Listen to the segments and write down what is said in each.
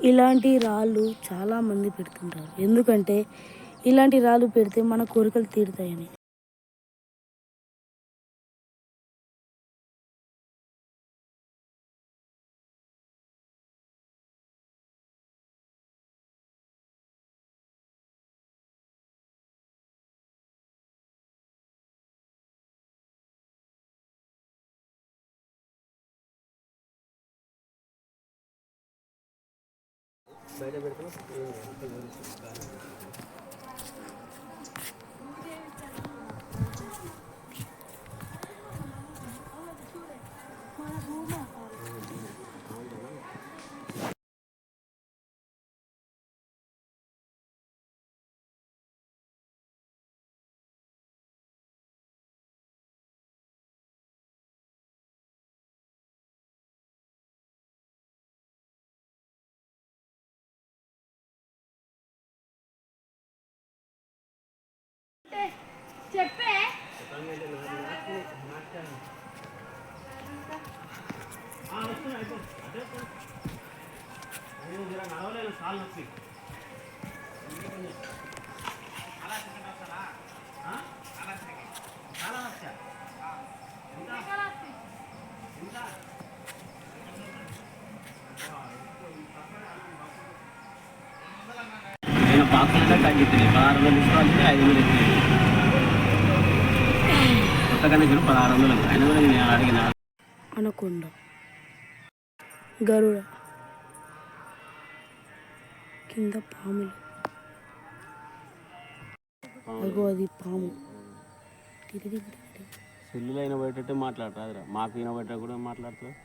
ఇలాంటి రాళ్ళు చాలామంది పెడుతుంటారు, ఎందుకంటే ఇలాంటి రాళ్ళు పెడితే మన కోరికలు తీరుతాయని. బయట పెడుతున్నా చెప్పే నేను బాక్స్ తగ్గిస్తుంది 1600 తీసుకోవాల్సింది 500 ఎత్తుంది కొత్త కనెక్షన్ 1600 అయినా కూడా నేను అడిగిన అనకొండ, గరుడ, కింద పాములు, అగో అది పాము. సెల్లులో అయినా బయటట్టే మాట్లాడతారా, మాకు అయినా బయట కూడా మాట్లాడుతుంది.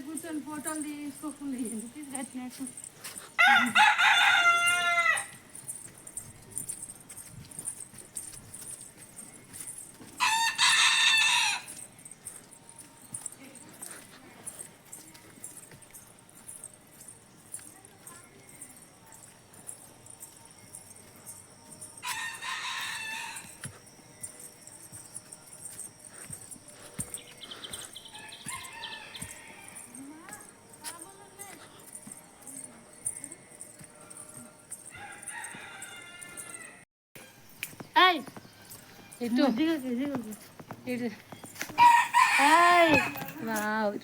కూర్చొని ఫోటోలు తీసుకోకుండా ఎందుకు కట్టినట్టు.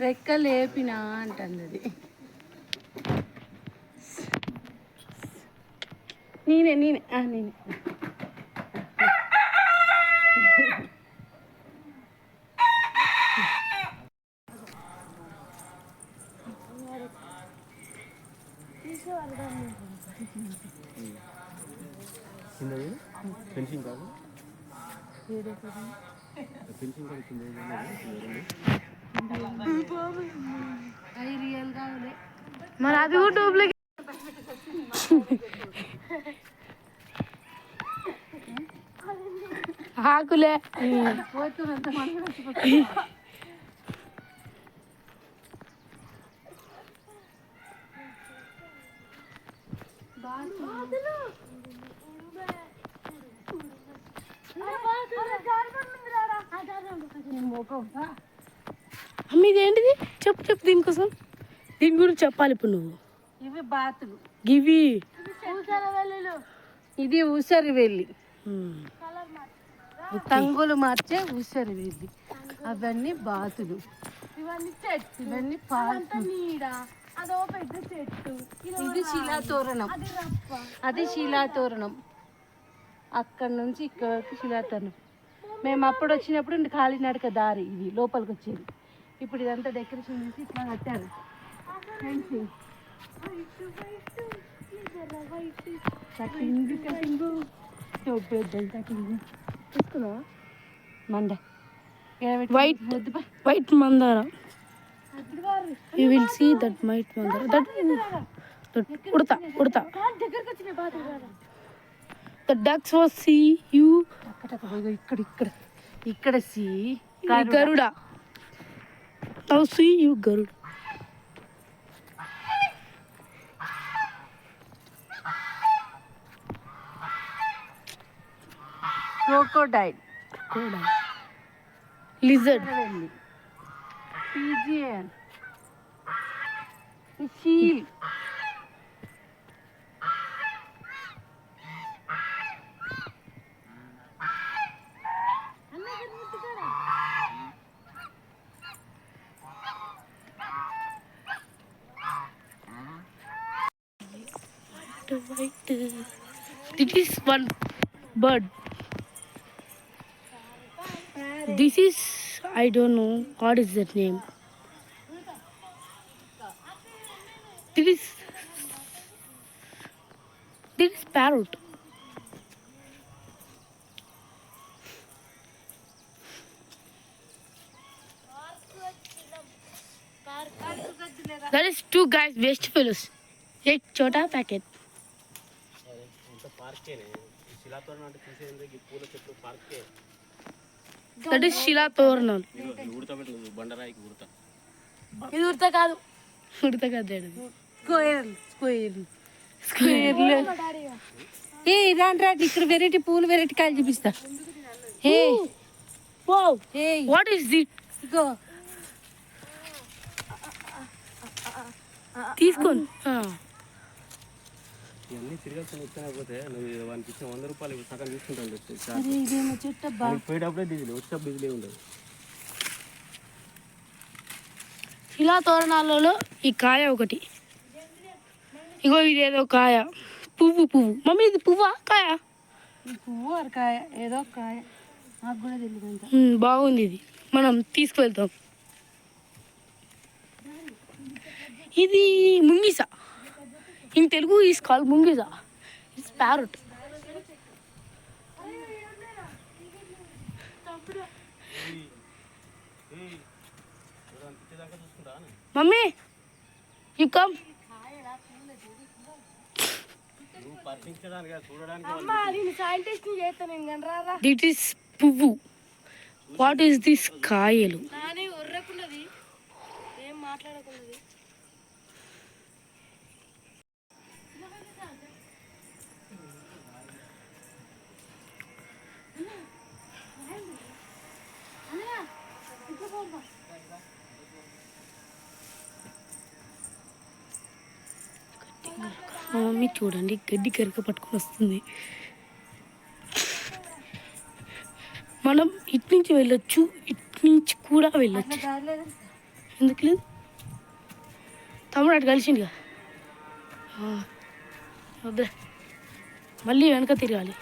రెక్క లేపినా అంటుంది. నేనే నేనే నేనే ఫెన్సింగ్ కాదు ఫెన్సింగ్ కాదు కింద అది రియల్ గా మరి అది కూడా డూప్లికేట్. ఆకులే పోతున్నంత మంది అమ్మ ఇదేంటిది? చెప్పు చెప్పు, దీనికోసం దీని గురించి చెప్పాలి ఇప్పుడు నువ్వు. ఇవి బాతులు, గివి ఇది ఊసరి వెళ్ళి తంగులు మార్చే ఊసరి వెళ్ళి, అవన్నీ బాతులు, ఇవన్నీ చెట్టు, ఇవన్నీ అదో పెద్ద చెట్టు. ఇది శిలాతోరణం, అది శిలాతోరణం. అక్కడ నుంచి ఇక్కడ వరకు శిలాతోరణం. మేము అప్పుడు వచ్చినప్పుడు కాలినడక దారి ఇది లోపలికి వచ్చేది. ఇప్పుడు ఇదంతా డెకరేషన్ చేసి ఇట్లా కట్టారు. కటింగ్ కటింగ్ కటింగ్ తీసుకున్నావా? మంద వైట్ వైట్ మందార. You will see that white మందార, దట్ ఉడతా ఉడతా. The ducks will see you. ఇక్కడ ఇక్కడ ఇక్కడ see Garuda. Now see you, Garuda. Crocodile, Crocodile. Lizard. Pigeon, షీల్, This is one bird. This is, I don't know what is that name. This is parrot. That is two guys waste fellows. एक छोटा packet. పార్కేనే శిలాతోరణం అంటే తీసేది పూల చెట్లు పార్కే. That is శిలా తోరణం. ఉడత పెట్టలేదు బండరాయికి ఉడత. ఇది ఉడత కాదు. ఉడత కాదు డాడీ. స్క్వేర్ ఏ రాండి ఇక్కడ వెరైటీ పూలు వెరైటీ కాయలు చూపిస్తా. ఏ Wow. A What is this? ఇగో తీసుకోండి. ఇవన్నీ తిరగాల్సిన వచ్చాకపోతే నువ్వు వానికి ఇచ్చిన 100 రూపాయలు సగం తీసుకుంటాను. అరే ఇదేమో చెట్టు అబ్బా. పోయేటప్పుడే డీజిల్ వచ్చేటప్పుడు డీజిలే ఉండదు. శిలా తోరణాలలో ఈ కాయ ఒకటి. ఇగో ఇదేదో కాయ. పువ్వు. మమ్మీ ఇది పువ్వా కాయ? ఈ పువ్వు అరకాయ ఏదో కాయ నాకు కూడా తెలియదు అంత. బాగుంది ఇది. మనం తీసుకువెళ్తాం. ఇది ముంగిస. ఇన్ తెలుగు ఈస్ కాల్ ముంగిస. It's parrot. Mummy you come. This is పువ్వు. వాట్ ఈస్ దిస్ కాయలు? ఏం మాట్లాడకున్నది. మా మమ్మీ చూడండి గడ్డి కరిక పట్టుకొని వస్తుంది. మనం ఇటు నుంచి వెళ్ళొచ్చు, ఇటు నుంచి కూడా వెళ్ళొచ్చు. ఎందుకు లేదు? తమ్ముడు అటు కలిసిండుగా. వద్దా మళ్ళీ వెనక తిరగాలి.